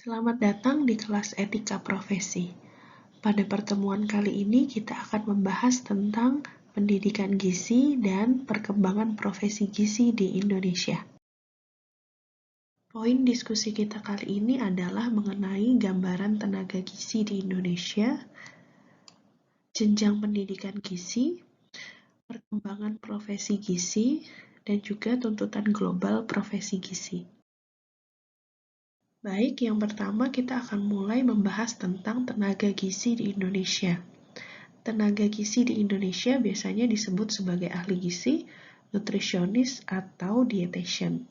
Selamat datang di kelas Etika Profesi. Pada pertemuan kali ini kita akan membahas tentang pendidikan gizi dan perkembangan profesi gizi di Indonesia. Poin diskusi kita kali ini adalah mengenai gambaran tenaga gizi di Indonesia, jenjang pendidikan gizi, perkembangan profesi gizi, dan juga tuntutan global profesi gizi. Baik, yang pertama kita akan mulai membahas tentang tenaga gizi di Indonesia. Tenaga gizi di Indonesia biasanya disebut sebagai ahli gizi, nutrisionis, atau dietitian.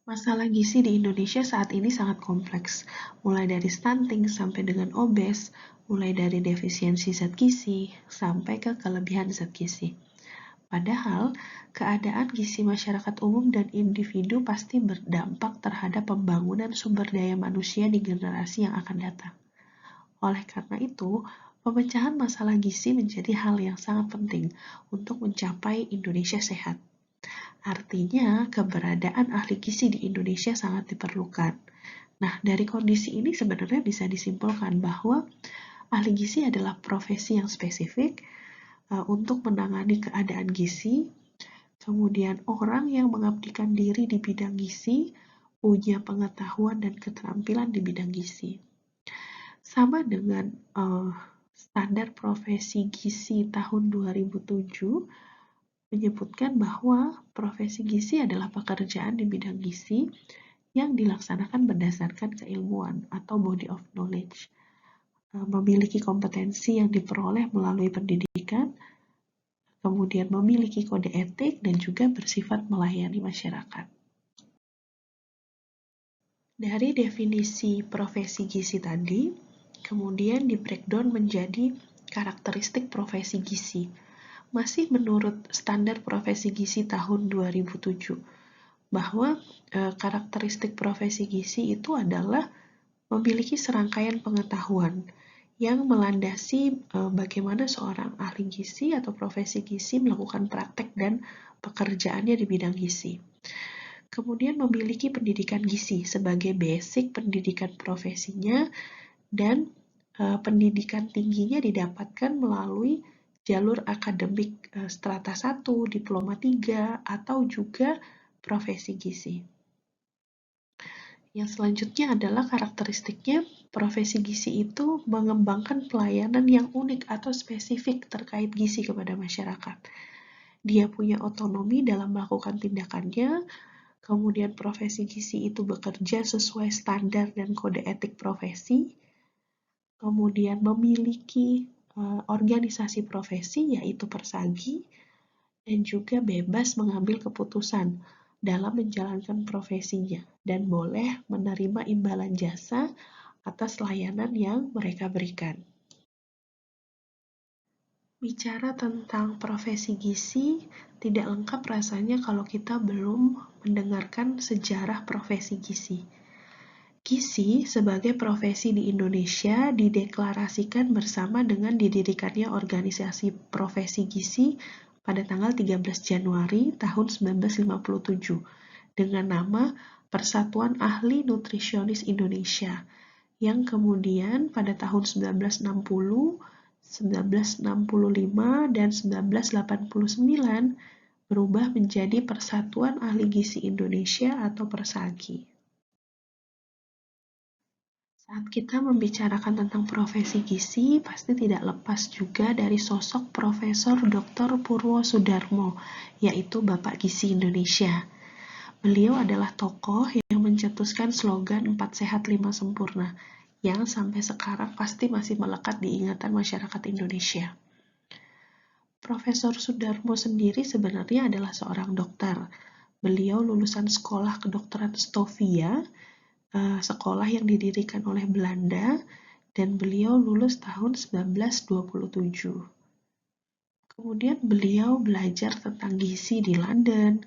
Masalah gizi di Indonesia saat ini sangat kompleks, mulai dari stunting sampai dengan obes, mulai dari defisiensi zat gizi sampai ke kelebihan zat gizi. Padahal, keadaan gizi masyarakat umum dan individu pasti berdampak terhadap pembangunan sumber daya manusia di generasi yang akan datang. Oleh karena itu, pemecahan masalah gizi menjadi hal yang sangat penting untuk mencapai Indonesia sehat. Artinya, keberadaan ahli gizi di Indonesia sangat diperlukan. Nah, dari kondisi ini sebenarnya bisa disimpulkan bahwa ahli gizi adalah profesi yang spesifik untuk menangani keadaan gizi, kemudian orang yang mengabdikan diri di bidang gizi, punya pengetahuan dan keterampilan di bidang gizi. Sama dengan standar profesi gizi tahun 2007 menyebutkan bahwa profesi gizi adalah pekerjaan di bidang gizi yang dilaksanakan berdasarkan keilmuan atau body of knowledge, memiliki kompetensi yang diperoleh melalui pendidikan, kemudian memiliki kode etik, dan juga bersifat melayani masyarakat. Dari definisi profesi gizi tadi, kemudian di breakdown menjadi karakteristik profesi gizi. Masih menurut standar profesi gizi tahun 2007, bahwa karakteristik profesi gizi itu adalah memiliki serangkaian pengetahuan yang melandasi bagaimana seorang ahli gizi atau profesi gizi melakukan praktek dan pekerjaannya di bidang gizi. Kemudian memiliki pendidikan gizi sebagai basic pendidikan profesinya, dan pendidikan tingginya didapatkan melalui jalur akademik strata 1, diploma 3, atau juga profesi gizi. Yang selanjutnya adalah karakteristiknya, profesi gizi itu mengembangkan pelayanan yang unik atau spesifik terkait gizi kepada masyarakat. Dia punya otonomi dalam melakukan tindakannya, kemudian profesi gizi itu bekerja sesuai standar dan kode etik profesi, kemudian memiliki organisasi profesi yaitu persagi, dan juga bebas mengambil keputusan dalam menjalankan profesinya dan boleh menerima imbalan jasa atas layanan yang mereka berikan. Bicara tentang profesi gizi, tidak lengkap rasanya kalau kita belum mendengarkan sejarah profesi gizi. Gizi sebagai profesi di Indonesia dideklarasikan bersama dengan didirikannya organisasi profesi gizi pada tanggal 13 Januari tahun 1957 dengan nama Persatuan Ahli Nutrisionis Indonesia, yang kemudian pada tahun 1960, 1965, dan 1989 berubah menjadi Persatuan Ahli Gizi Indonesia atau Persagi. Saat kita membicarakan tentang profesi gizi, pasti tidak lepas juga dari sosok Profesor Dr. Purwo Sudarmo, yaitu Bapak Gizi Indonesia. Beliau adalah tokoh yang mencetuskan slogan 4 Sehat 5 Sempurna, yang sampai sekarang pasti masih melekat di ingatan masyarakat Indonesia. Profesor Sudarmo sendiri sebenarnya adalah seorang dokter. Beliau lulusan sekolah kedokteran Stovia, sekolah yang didirikan oleh Belanda, dan beliau lulus tahun 1927. Kemudian beliau belajar tentang gizi di London,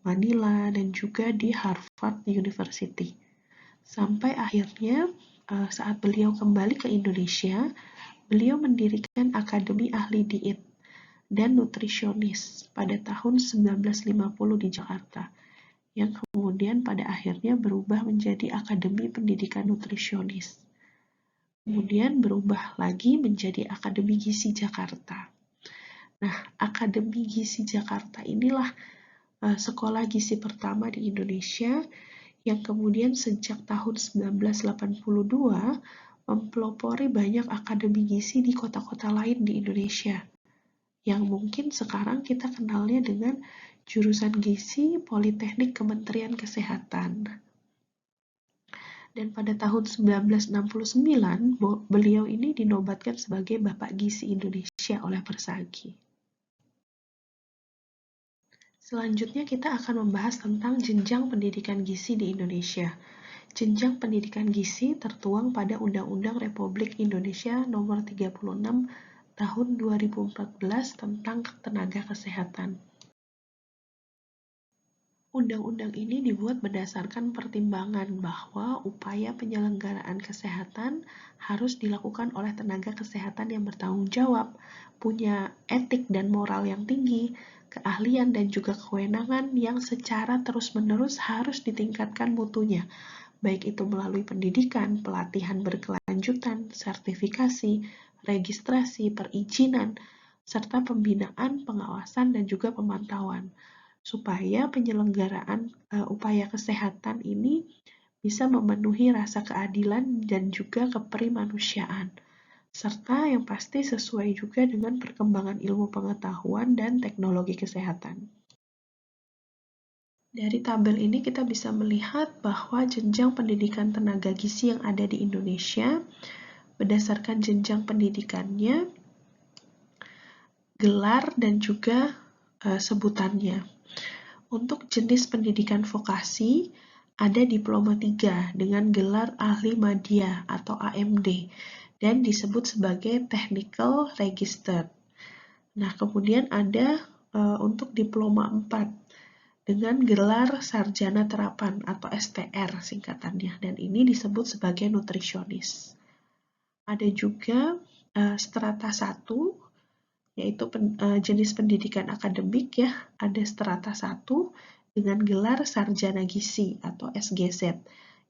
Manila, dan juga di Harvard University. Sampai akhirnya saat beliau kembali ke Indonesia, beliau mendirikan Akademi Ahli Diet dan Nutrisionis pada tahun 1950 di Jakarta, yang kemudian pada akhirnya berubah menjadi Akademi Pendidikan Nutrisionis. Kemudian berubah lagi menjadi Akademi Gizi Jakarta. Nah, Akademi Gizi Jakarta inilah sekolah gizi pertama di Indonesia yang kemudian sejak tahun 1982 mempelopori banyak akademi gizi di kota-kota lain di Indonesia, yang mungkin sekarang kita kenalnya dengan jurusan Gizi Politeknik Kementerian Kesehatan. Dan pada tahun 1969, beliau ini dinobatkan sebagai Bapak Gizi Indonesia oleh Persagi. Selanjutnya kita akan membahas tentang jenjang pendidikan gizi di Indonesia. Jenjang pendidikan gizi tertuang pada Undang-Undang Republik Indonesia Nomor 36 Tahun 2014 tentang Tenaga Kesehatan. Undang-undang ini dibuat berdasarkan pertimbangan bahwa upaya penyelenggaraan kesehatan harus dilakukan oleh tenaga kesehatan yang bertanggung jawab, punya etik dan moral yang tinggi, keahlian dan juga kewenangan yang secara terus-menerus harus ditingkatkan mutunya, baik itu melalui pendidikan, pelatihan berkelanjutan, sertifikasi, registrasi, perizinan, serta pembinaan, pengawasan, dan juga pemantauan, supaya penyelenggaraan upaya kesehatan ini bisa memenuhi rasa keadilan dan juga keperimanusiaan, serta yang pasti sesuai juga dengan perkembangan ilmu pengetahuan dan teknologi kesehatan. Dari tabel ini kita bisa melihat bahwa jenjang pendidikan tenaga gizi yang ada di Indonesia berdasarkan jenjang pendidikannya, gelar, dan juga sebutannya. Untuk jenis pendidikan vokasi, ada Diploma 3 dengan gelar Ahli Madya atau AMD dan disebut sebagai Technical Registered. Nah, kemudian ada untuk Diploma 4 dengan gelar Sarjana Terapan atau STR singkatannya, dan ini disebut sebagai nutrisionis. Ada juga strata 1, yaitu jenis pendidikan akademik ya, ada strata 1 dengan gelar Sarjana Gizi atau SGZ.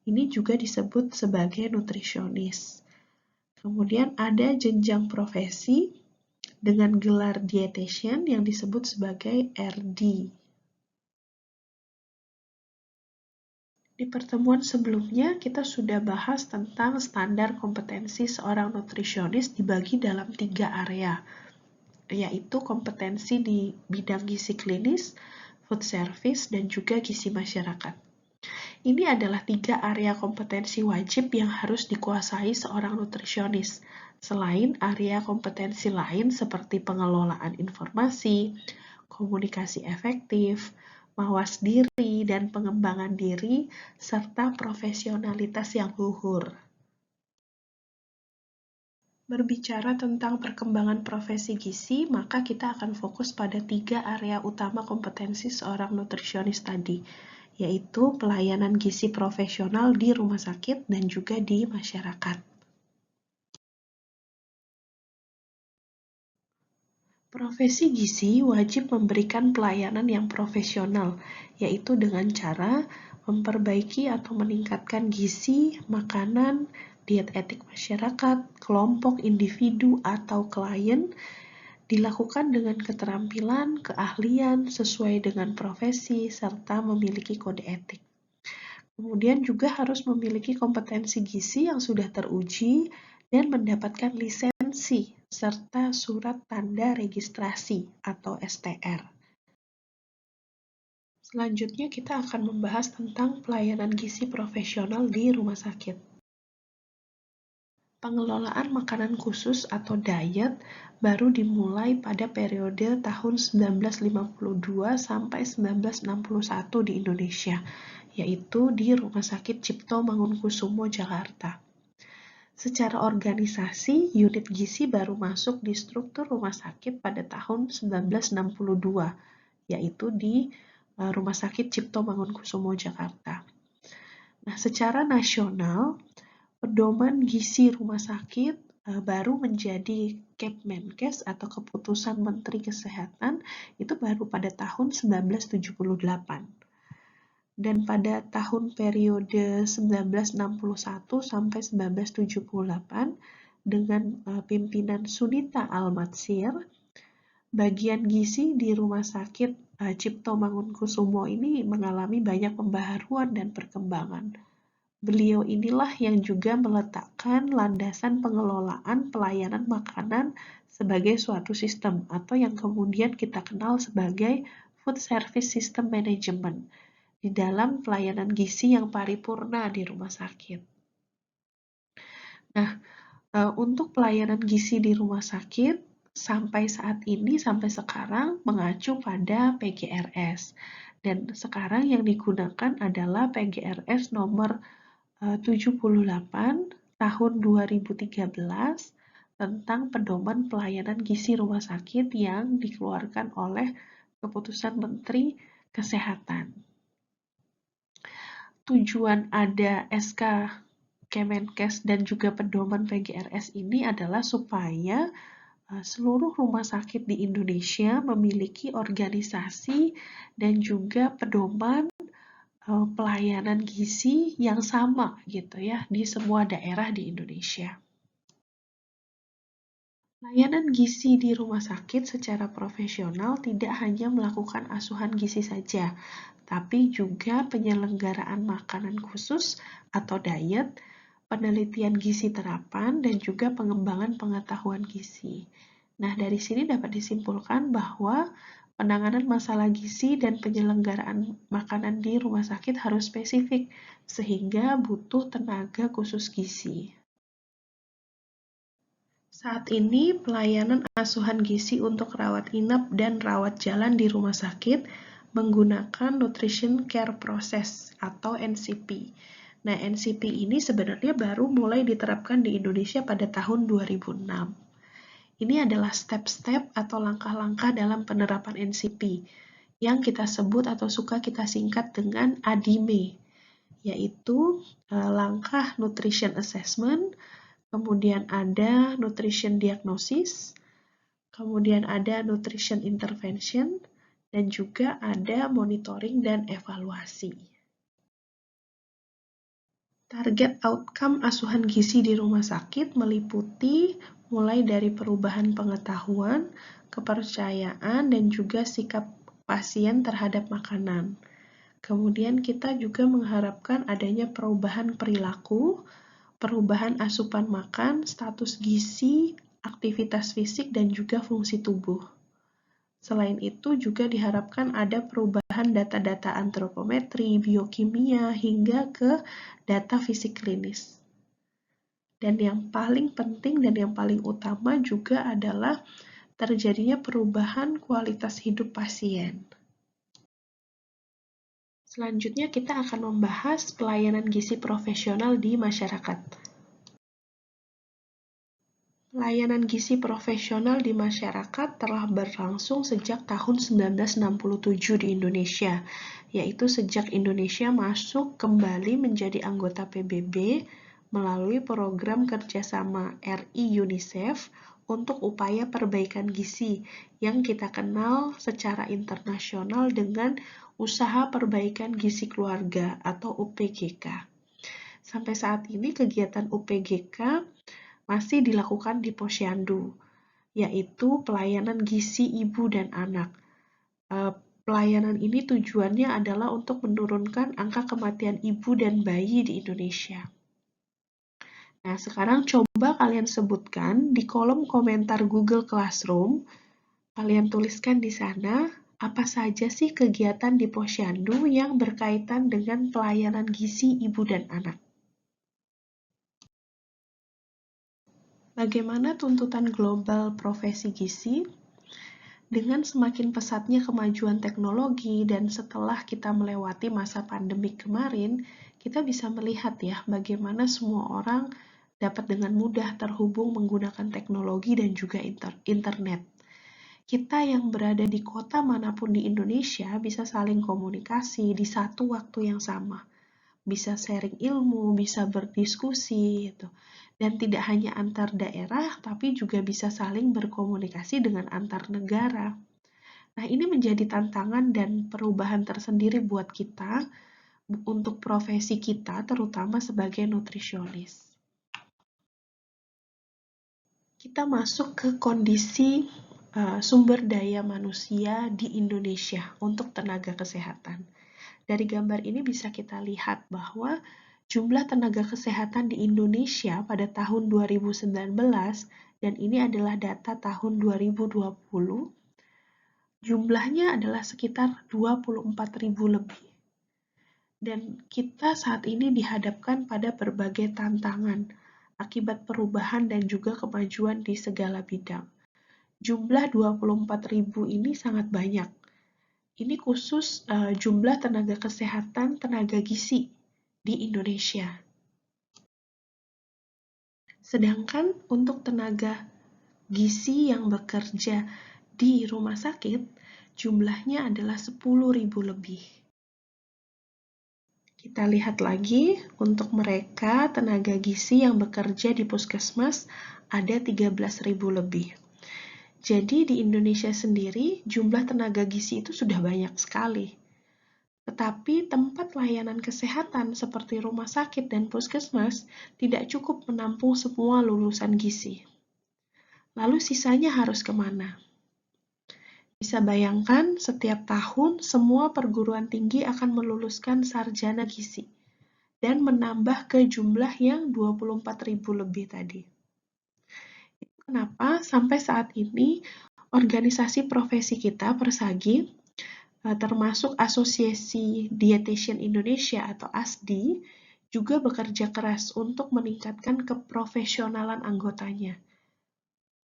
Ini juga disebut sebagai nutrisionis. Kemudian ada jenjang profesi dengan gelar dietitian yang disebut sebagai RD. Di pertemuan sebelumnya, kita sudah bahas tentang standar kompetensi seorang nutrisionis dibagi dalam 3 area, yaitu kompetensi di bidang gizi klinis, food service, dan juga gizi masyarakat. Ini adalah 3 area kompetensi wajib yang harus dikuasai seorang nutrisionis, selain area kompetensi lain seperti pengelolaan informasi, komunikasi efektif, mawas diri, dan pengembangan diri, serta profesionalitas yang luhur. Berbicara tentang perkembangan profesi gizi, maka kita akan fokus pada 3 area utama kompetensi seorang nutrisionis tadi, yaitu pelayanan gizi profesional di rumah sakit dan juga di masyarakat. Profesi gizi wajib memberikan pelayanan yang profesional, yaitu dengan cara memperbaiki atau meningkatkan gizi, makanan, diet etik masyarakat, kelompok individu atau klien, dilakukan dengan keterampilan, keahlian, sesuai dengan profesi, serta memiliki kode etik. Kemudian juga harus memiliki kompetensi gizi yang sudah teruji dan mendapatkan lisensi serta surat tanda registrasi atau STR. Selanjutnya kita akan membahas tentang pelayanan gizi profesional di rumah sakit. Pengelolaan makanan khusus atau diet baru dimulai pada periode tahun 1952 sampai 1961 di Indonesia, yaitu di Rumah Sakit Cipto Mangunkusumo, Jakarta. Secara organisasi, unit gizi baru masuk di struktur rumah sakit pada tahun 1962, yaitu di Rumah Sakit Cipto Mangunkusumo, Jakarta. Nah, secara nasional, pedoman gizi rumah sakit baru menjadi Kepmenkes atau Keputusan Menteri Kesehatan itu baru pada tahun 1978. Dan pada tahun periode 1961 sampai 1978 dengan pimpinan Sunita Al-Matsir, bagian gizi di Rumah Sakit Cipto Mangunkusumo ini mengalami banyak pembaharuan dan perkembangan. Beliau inilah yang juga meletakkan landasan pengelolaan pelayanan makanan sebagai suatu sistem atau yang kemudian kita kenal sebagai Food Service System Management di dalam pelayanan gizi yang paripurna di rumah sakit. Nah, untuk pelayanan gizi di rumah sakit sampai saat ini, sampai sekarang mengacu pada PGRS. Dan sekarang yang digunakan adalah PGRS nomor 78 tahun 2013 tentang pedoman pelayanan gizi rumah sakit yang dikeluarkan oleh Keputusan Menteri Kesehatan. Tujuan ada SK Kemenkes dan juga pedoman PGRS ini adalah supaya seluruh rumah sakit di Indonesia memiliki organisasi dan juga pedoman pelayanan gizi yang sama gitu ya di semua daerah di Indonesia. Layanan gizi di rumah sakit secara profesional tidak hanya melakukan asuhan gizi saja, tapi juga penyelenggaraan makanan khusus atau diet, penelitian gizi terapan, dan juga pengembangan pengetahuan gizi. Nah, dari sini dapat disimpulkan bahwa penanganan masalah gizi dan penyelenggaraan makanan di rumah sakit harus spesifik, sehingga butuh tenaga khusus gizi. Saat ini, pelayanan asuhan gizi untuk rawat inap dan rawat jalan di rumah sakit menggunakan Nutrition Care Process atau NCP. Nah, NCP ini sebenarnya baru mulai diterapkan di Indonesia pada tahun 2006. Ini adalah step-step atau langkah-langkah dalam penerapan NCP yang kita sebut atau suka kita singkat dengan ADIME, yaitu langkah Nutrition Assessment, kemudian ada nutrition diagnosis, kemudian ada nutrition intervention, dan juga ada monitoring dan evaluasi. Target outcome asuhan gizi di rumah sakit meliputi mulai dari perubahan pengetahuan, kepercayaan, dan juga sikap pasien terhadap makanan. Kemudian kita juga mengharapkan adanya perubahan perilaku, perubahan asupan makan, status gizi, aktivitas fisik, dan juga fungsi tubuh. Selain itu juga diharapkan ada perubahan data-data antropometri, biokimia, hingga ke data fisik klinis. Dan yang paling penting dan yang paling utama juga adalah terjadinya perubahan kualitas hidup pasien. Selanjutnya kita akan membahas pelayanan gizi profesional di masyarakat. Pelayanan gizi profesional di masyarakat telah berlangsung sejak tahun 1967 di Indonesia, yaitu sejak Indonesia masuk kembali menjadi anggota PBB melalui program kerjasama RI UNICEF untuk upaya perbaikan gizi yang kita kenal secara internasional dengan Usaha Perbaikan Gizi Keluarga atau UPGK. Sampai saat ini kegiatan UPGK masih dilakukan di Posyandu, yaitu pelayanan gizi ibu dan anak. Pelayanan ini tujuannya adalah untuk menurunkan angka kematian ibu dan bayi di Indonesia. Nah, sekarang coba kalian sebutkan di kolom komentar Google Classroom, kalian tuliskan di sana apa saja sih kegiatan di Posyandu yang berkaitan dengan pelayanan gizi ibu dan anak. Bagaimana tuntutan global profesi gizi? Dengan semakin pesatnya kemajuan teknologi dan setelah kita melewati masa pandemik kemarin, kita bisa melihat ya bagaimana semua orang dapat dengan mudah terhubung menggunakan teknologi dan juga internet. Kita yang berada di kota manapun di Indonesia bisa saling komunikasi di satu waktu yang sama. Bisa sharing ilmu, bisa berdiskusi, gitu. Dan tidak hanya antar daerah, tapi juga bisa saling berkomunikasi dengan antar negara. Nah, ini menjadi tantangan dan perubahan tersendiri buat kita, untuk profesi kita, terutama sebagai nutrisionis. Kita masuk ke kondisi sumber daya manusia di Indonesia untuk tenaga kesehatan. Dari gambar ini bisa kita lihat bahwa jumlah tenaga kesehatan di Indonesia pada tahun 2019, dan ini adalah data tahun 2020, jumlahnya adalah sekitar 24.000 lebih. Dan kita saat ini dihadapkan pada berbagai tantangan akibat perubahan dan juga kemajuan di segala bidang. Jumlah 24.000 ini sangat banyak. Ini khusus jumlah tenaga kesehatan, tenaga gizi di Indonesia. Sedangkan untuk tenaga gizi yang bekerja di rumah sakit, jumlahnya adalah 10.000 lebih. Kita lihat lagi, untuk mereka tenaga gizi yang bekerja di puskesmas ada 13.000 lebih. Jadi di Indonesia sendiri, jumlah tenaga gizi itu sudah banyak sekali. Tetapi tempat layanan kesehatan seperti rumah sakit dan puskesmas tidak cukup menampung semua lulusan gizi. Lalu sisanya harus kemana? Bisa bayangkan, setiap tahun semua perguruan tinggi akan meluluskan sarjana gizi dan menambah ke jumlah yang 24.000 lebih tadi. Kenapa sampai saat ini organisasi profesi kita, Persagi, termasuk Asosiasi Dietitian Indonesia atau ASDI, juga bekerja keras untuk meningkatkan keprofesionalan anggotanya.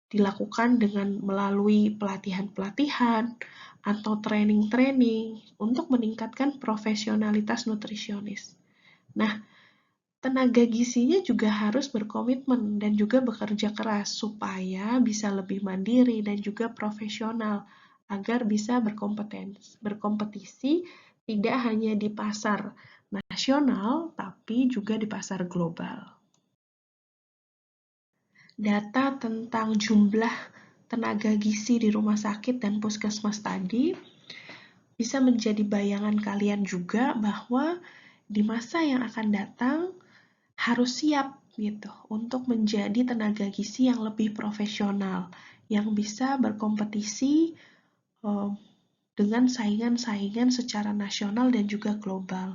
Dilakukan dengan melalui pelatihan-pelatihan atau training-training untuk meningkatkan profesionalitas nutrisionis. Nah, tenaga gizinya juga harus berkomitmen dan juga bekerja keras supaya bisa lebih mandiri dan juga profesional agar bisa berkompetisi tidak hanya di pasar nasional tapi juga di pasar global. Data tentang jumlah tenaga gizi di rumah sakit dan puskesmas tadi bisa menjadi bayangan kalian juga bahwa di masa yang akan datang harus siap gitu untuk menjadi tenaga gizi yang lebih profesional, yang bisa berkompetisi dengan saingan-saingan secara nasional dan juga global.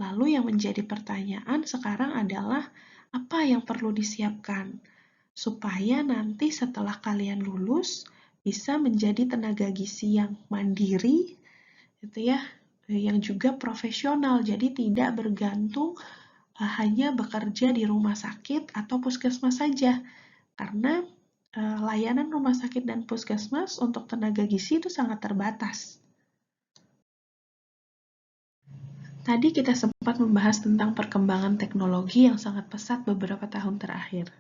Lalu yang menjadi pertanyaan sekarang adalah apa yang perlu disiapkan supaya nanti setelah kalian lulus bisa menjadi tenaga gizi yang mandiri gitu ya, yang juga profesional, jadi tidak bergantung hanya bekerja di rumah sakit atau puskesmas saja, karena layanan rumah sakit dan puskesmas untuk tenaga gizi itu sangat terbatas. Tadi kita sempat membahas tentang perkembangan teknologi yang sangat pesat beberapa tahun terakhir.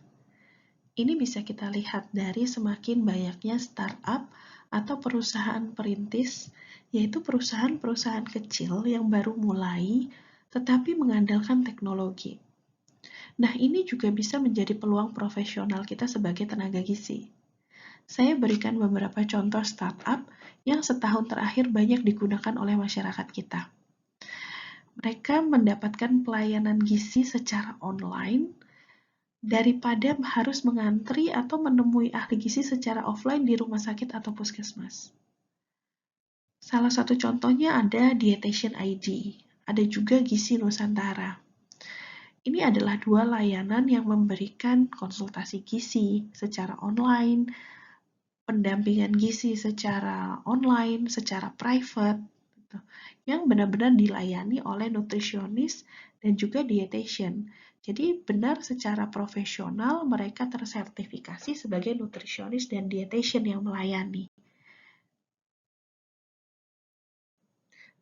Ini bisa kita lihat dari semakin banyaknya startup atau perusahaan perintis, yaitu perusahaan-perusahaan kecil yang baru mulai tetapi mengandalkan teknologi. Nah, ini juga bisa menjadi peluang profesional kita sebagai tenaga gizi. Saya berikan beberapa contoh startup yang setahun terakhir banyak digunakan oleh masyarakat kita. Mereka mendapatkan pelayanan gizi secara online daripada harus mengantri atau menemui ahli gizi secara offline di rumah sakit atau puskesmas. Salah satu contohnya ada Dietitian ID, ada juga Gizi Nusantara. Ini adalah dua layanan yang memberikan konsultasi gizi secara online, pendampingan gizi secara online, secara private, gitu, yang benar-benar dilayani oleh nutrisionis dan juga dietitian. Jadi benar secara profesional mereka tersertifikasi sebagai nutrisionis dan dietitian yang melayani.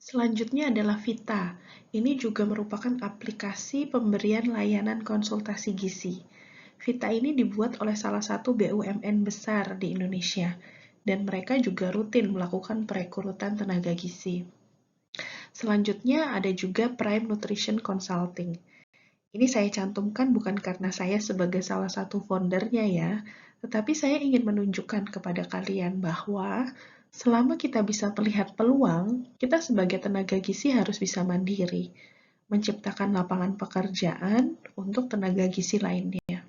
Selanjutnya adalah Vita. Ini juga merupakan aplikasi pemberian layanan konsultasi gizi. Vita ini dibuat oleh salah satu BUMN besar di Indonesia, dan mereka juga rutin melakukan perekrutan tenaga gizi. Selanjutnya ada juga Prime Nutrition Consulting. Ini saya cantumkan bukan karena saya sebagai salah satu foundernya ya, tetapi saya ingin menunjukkan kepada kalian bahwa selama kita bisa melihat peluang, kita sebagai tenaga gizi harus bisa mandiri. menciptakan lapangan pekerjaan untuk tenaga gizi lainnya.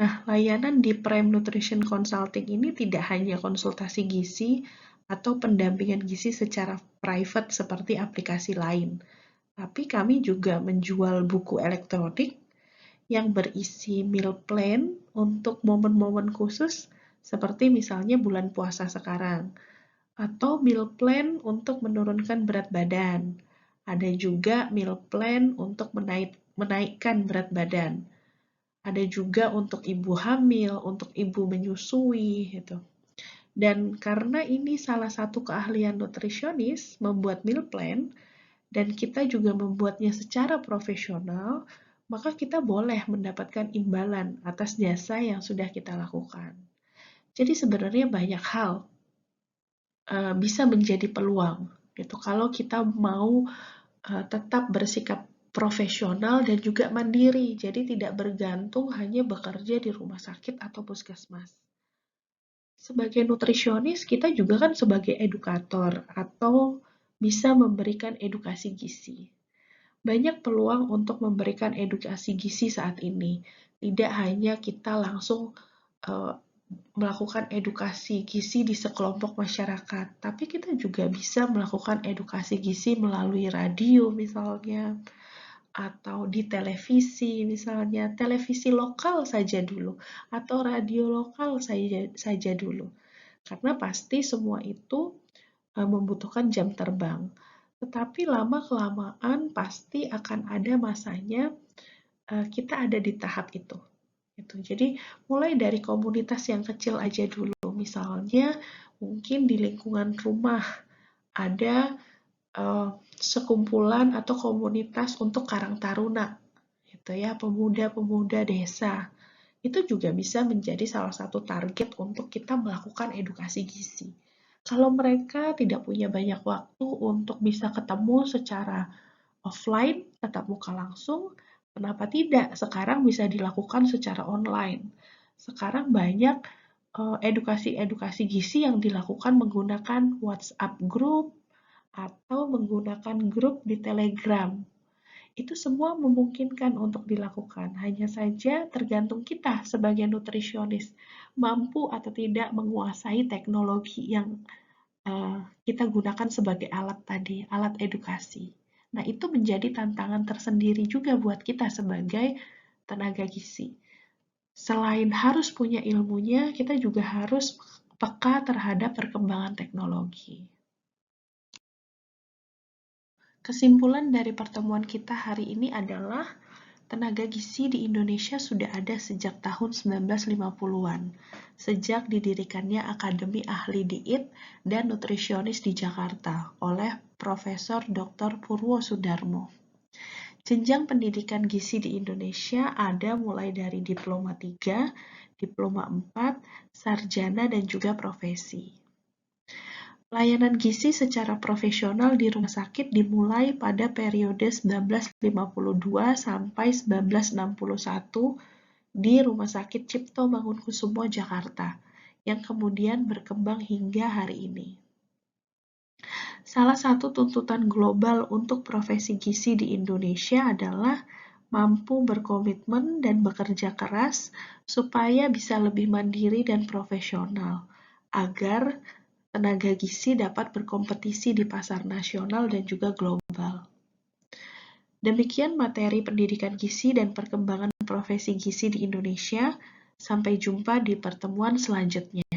Nah, layanan di Prime Nutrition Consulting ini tidak hanya konsultasi gizi atau pendampingan gizi secara private seperti aplikasi lain, tapi kami juga menjual buku elektronik yang berisi meal plan untuk momen-momen khusus seperti misalnya bulan puasa sekarang, atau meal plan untuk menurunkan berat badan. Ada juga meal plan untuk menaikkan berat badan. Ada juga untuk ibu hamil, untuk ibu menyusui, gitu. Dan karena ini salah satu keahlian nutrisionis, membuat meal plan, dan kita juga membuatnya secara profesional, maka kita boleh mendapatkan imbalan atas jasa yang sudah kita lakukan. Jadi sebenarnya banyak hal bisa menjadi peluang, gitu. Kalau kita mau tetap bersikap profesional dan juga mandiri, jadi tidak bergantung hanya bekerja di rumah sakit atau puskesmas. Sebagai nutrisionis, kita juga kan sebagai edukator atau bisa memberikan edukasi gizi. Banyak peluang untuk memberikan edukasi gizi saat ini. Tidak hanya kita langsung melakukan edukasi gizi di sekelompok masyarakat, tapi kita juga bisa melakukan edukasi gizi melalui radio misalnya, atau di televisi misalnya, televisi lokal saja dulu, atau radio lokal saja dulu. Karena pasti semua itu membutuhkan jam terbang. Tetapi lama-kelamaan pasti akan ada masanya kita ada di tahap itu. Jadi mulai dari komunitas yang kecil aja dulu. Misalnya mungkin di lingkungan rumah ada sekumpulan atau komunitas untuk Karang Taruna, gitu ya, pemuda-pemuda desa. Itu juga bisa menjadi salah satu target untuk kita melakukan edukasi gizi. Kalau mereka tidak punya banyak waktu untuk bisa ketemu secara offline, tatap muka langsung, kenapa tidak? Sekarang bisa dilakukan secara online. Sekarang banyak edukasi-edukasi gizi yang dilakukan menggunakan WhatsApp group atau menggunakan grup di Telegram. Itu semua memungkinkan untuk dilakukan. Hanya saja tergantung kita sebagai nutrisionis mampu atau tidak menguasai teknologi yang kita gunakan sebagai alat tadi, alat edukasi. Nah, itu menjadi tantangan tersendiri juga buat kita sebagai tenaga gizi. Selain harus punya ilmunya, kita juga harus peka terhadap perkembangan teknologi. Kesimpulan dari pertemuan kita hari ini adalah tenaga gizi di Indonesia sudah ada sejak tahun 1950-an, sejak didirikannya Akademi Ahli Diet dan Nutrisionis di Jakarta oleh Profesor Dr. Purwo Sudarmo. Jenjang pendidikan gizi di Indonesia ada mulai dari diploma 3, diploma 4, sarjana, dan juga profesi. Layanan gizi secara profesional di rumah sakit dimulai pada periode 1952 sampai 1961 di Rumah Sakit Cipto Mangunkusumo, Jakarta, yang kemudian berkembang hingga hari ini. Salah satu tuntutan global untuk profesi gizi di Indonesia adalah mampu berkomitmen dan bekerja keras supaya bisa lebih mandiri dan profesional, agar tenaga gizi dapat berkompetisi di pasar nasional dan juga global. Demikian materi pendidikan gizi dan perkembangan profesi gizi di Indonesia. Sampai jumpa di pertemuan selanjutnya.